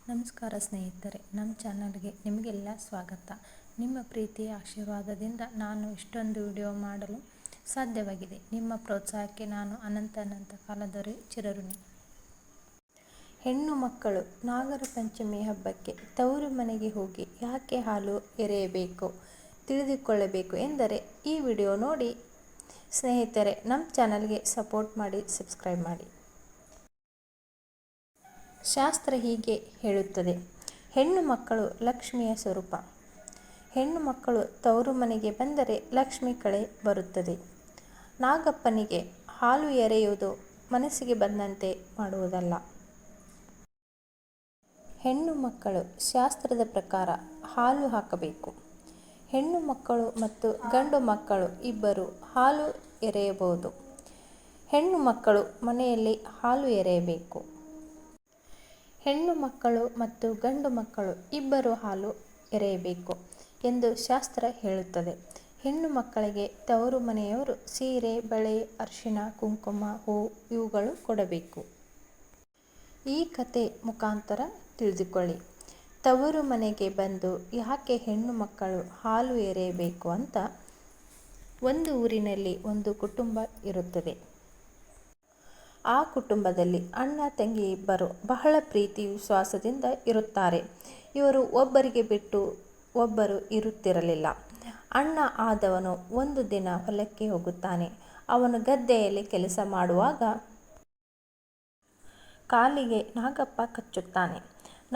ನಮಸ್ಕಾರ ಸ್ನೇಹಿತರೆ, ನಮ್ಮ ಚಾನಲ್ಗೆ ನಿಮಗೆಲ್ಲ ಸ್ವಾಗತ. ನಿಮ್ಮ ಪ್ರೀತಿಯ ಆಶೀರ್ವಾದದಿಂದ ನಾನು ಇಷ್ಟೊಂದು ವಿಡಿಯೋ ಮಾಡಲು ಸಾಧ್ಯವಾಗಿದೆ. ನಿಮ್ಮ ಪ್ರೋತ್ಸಾಹಕ್ಕೆ ನಾನು ಅನಂತ ಕಾಲದವರೆಗೆ ಚಿರಋಣಿ. ಹೆಣ್ಣು ಮಕ್ಕಳು ನಾಗರ ಪಂಚಮಿ ಹಬ್ಬಕ್ಕೆ ತವರು ಮನೆಗೆ ಹೋಗಿ ಯಾಕೆ ಹಾಲು ಎರೆಯಬೇಕು ತಿಳಿದುಕೊಳ್ಳಬೇಕು ಎಂದರೆ ಈ ವಿಡಿಯೋ ನೋಡಿ. ಸ್ನೇಹಿತರೆ, ನಮ್ಮ ಚಾನಲ್ಗೆ ಸಪೋರ್ಟ್ ಮಾಡಿ, ಸಬ್ಸ್ಕ್ರೈಬ್ ಮಾಡಿ. ಶಾಸ್ತ್ರ ಹೀಗೆ ಹೇಳುತ್ತದೆ: ಹೆಣ್ಣು ಮಕ್ಕಳು ಲಕ್ಷ್ಮಿಯ ಸ್ವರೂಪ. ಹೆಣ್ಣು ಮಕ್ಕಳು ತವರು ಮನೆಗೆ ಬಂದರೆ ಲಕ್ಷ್ಮಿ ಕಳೆ ಬರುತ್ತದೆ. ನಾಗಪ್ಪನಿಗೆ ಹಾಲು ಎರೆಯುವುದು ಮನಸ್ಸಿಗೆ ಬಂದಂತೆ ಮಾಡುವುದಲ್ಲ. ಹೆಣ್ಣು ಮಕ್ಕಳು ಶಾಸ್ತ್ರದ ಪ್ರಕಾರ ಹಾಲು ಹಾಕಬೇಕು. ಹೆಣ್ಣು ಮಕ್ಕಳು ಮತ್ತು ಗಂಡು ಮಕ್ಕಳು ಇಬ್ಬರು ಹಾಲು ಎರೆಯಬಹುದು. ಹೆಣ್ಣು ಮಕ್ಕಳು ಮನೆಯಲ್ಲಿ ಹಾಲು ಎರೆಯಬೇಕು. ಹೆಣ್ಣು ಮಕ್ಕಳು ಮತ್ತು ಗಂಡು ಮಕ್ಕಳು ಇಬ್ಬರು ಹಾಲು ಎರೆಯಬೇಕು ಎಂದು ಶಾಸ್ತ್ರ ಹೇಳುತ್ತದೆ. ಹೆಣ್ಣು ಮಕ್ಕಳಿಗೆ ತವರು ಮನೆಯವರು ಸೀರೆ, ಬಳೆ, ಅರಿಶಿಣ, ಕುಂಕುಮ, ಹೂ ಇವುಗಳು ಕೊಡಬೇಕು. ಈ ಕತೆ ಮುಖಾಂತರ ತಿಳಿದುಕೊಳ್ಳಿ. ತವರು ಮನೆಗೆ ಬಂದು ಯಾಕೆ ಹೆಣ್ಣು ಮಕ್ಕಳು ಹಾಲು ಎರೆಯಬೇಕು ಅಂತ. ಒಂದು ಊರಿನಲ್ಲಿ ಒಂದು ಕುಟುಂಬ ಇರುತ್ತದೆ. ಆ ಕುಟುಂಬದಲ್ಲಿ ಅಣ್ಣ ತಂಗಿ ಇಬ್ಬರು ಬಹಳ ಪ್ರೀತಿ ವಿಶ್ವಾಸದಿಂದ ಇರುತ್ತಾರೆ. ಇವರು ಒಬ್ಬರಿಗೆ ಬಿಟ್ಟು ಒಬ್ಬರು ಇರುತ್ತಿರಲಿಲ್ಲ. ಅಣ್ಣ ಆದವನು ಒಂದು ದಿನ ಹೊಲಕ್ಕೆ ಹೋಗುತ್ತಾನೆ. ಅವನು ಗದ್ದೆಯಲ್ಲಿ ಕೆಲಸ ಮಾಡುವಾಗ ಕಾಲಿಗೆ ನಾಗಪ್ಪ ಕಚ್ಚುತ್ತಾನೆ.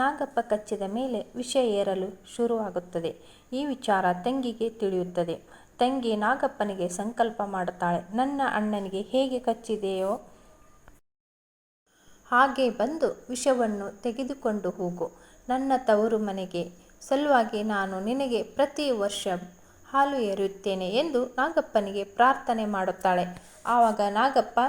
ನಾಗಪ್ಪ ಕಚ್ಚಿದ ಮೇಲೆ ವಿಷ ಏರಲು ಶುರುವಾಗುತ್ತದೆ. ಈ ವಿಚಾರ ತಂಗಿಗೆ ತಿಳಿಯುತ್ತದೆ. ತಂಗಿ ನಾಗಪ್ಪನಿಗೆ ಸಂಕಲ್ಪ ಮಾಡುತ್ತಾಳೆ: ನನ್ನ ಅಣ್ಣನಿಗೆ ಹೇಗೆ ಕಚ್ಚಿದೆಯೋ ಹಾಗೆ ಬಂದು ವಿಷವನ್ನು ತೆಗೆದುಕೊಂಡು ಹೋಗು. ನನ್ನ ತವರು ಮನೆಗೆ ಸಲುವಾಗಿ ನಾನು ನಿನಗೆ ಪ್ರತಿ ವರ್ಷ ಹಾಲು ಎರೆಯುತ್ತೇನೆ ಎಂದು ನಾಗಪ್ಪನಿಗೆ ಪ್ರಾರ್ಥನೆ ಮಾಡುತ್ತಾಳೆ. ಆವಾಗ ನಾಗಪ್ಪ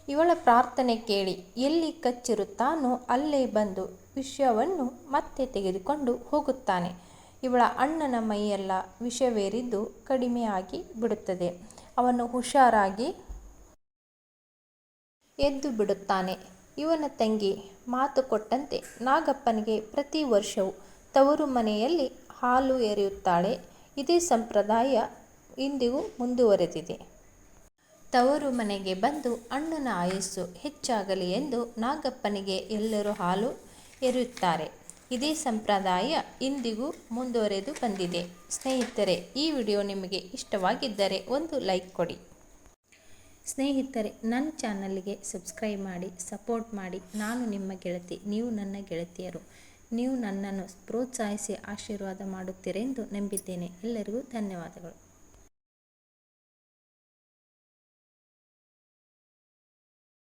ಇವಳ ಪ್ರಾರ್ಥನೆ ಕೇಳಿ ಎಲ್ಲಿ ಕಚ್ಚಿರುತ್ತಾನೋ ಅಲ್ಲೇ ಬಂದು ವಿಷವನ್ನು ಮತ್ತೆ ತೆಗೆದುಕೊಂಡು ಹೋಗುತ್ತಾನೆ. ಇವಳ ಅಣ್ಣನ ಮೈಯೆಲ್ಲ ವಿಷವೇರಿದ್ದು ಕಡಿಮೆಯಾಗಿ ಬಿಡುತ್ತದೆ. ಅವನು ಹುಷಾರಾಗಿ ಎದ್ದು ಬಿಡುತ್ತಾನೆ. ಇವನ ತಂಗಿ ಮಾತು ಕೊಟ್ಟಂತೆ ನಾಗಪ್ಪನಿಗೆ ಪ್ರತಿ ವರ್ಷವೂ ತವರು ಮನೆಯಲ್ಲಿ ಹಾಲು ಎರೆಯುತ್ತಾಳೆ. ಇದೇ ಸಂಪ್ರದಾಯ ಇಂದಿಗೂ ಮುಂದುವರೆದಿದೆ. ತವರು ಮನೆಗೆ ಬಂದು ಅಣ್ಣನ ಆಯಸ್ಸು ಹೆಚ್ಚಾಗಲಿ ಎಂದು ನಾಗಪ್ಪನಿಗೆ ಎಲ್ಲರೂ ಹಾಲು ಎರೆಯುತ್ತಾರೆ. ಇದೇ ಸಂಪ್ರದಾಯ ಇಂದಿಗೂ ಮುಂದುವರೆದು ಬಂದಿದೆ. ಸ್ನೇಹಿತರೆ, ಈ ವಿಡಿಯೋ ನಿಮಗೆ ಇಷ್ಟವಾಗಿದ್ದರೆ ಒಂದು ಲೈಕ್ ಕೊಡಿ. ಸ್ನೇಹಿತರೆ, ನನ್ನ ಚಾನಲ್ಗೆ ಸಬ್ಸ್ಕ್ರೈಬ್ ಮಾಡಿ, ಸಪೋರ್ಟ್ ಮಾಡಿ. ನಾನು ನಿಮ್ಮ ಗೆಳತಿ, ನೀವು ನನ್ನ ಗೆಳತಿಯರು. ನೀವು ನನ್ನನ್ನು ಪ್ರೋತ್ಸಾಹಿಸಿ ಆಶೀರ್ವಾದ ಮಾಡುತ್ತೀರೆಂದು ನಂಬಿದ್ದೇನೆ. ಎಲ್ಲರಿಗೂ ಧನ್ಯವಾದಗಳು.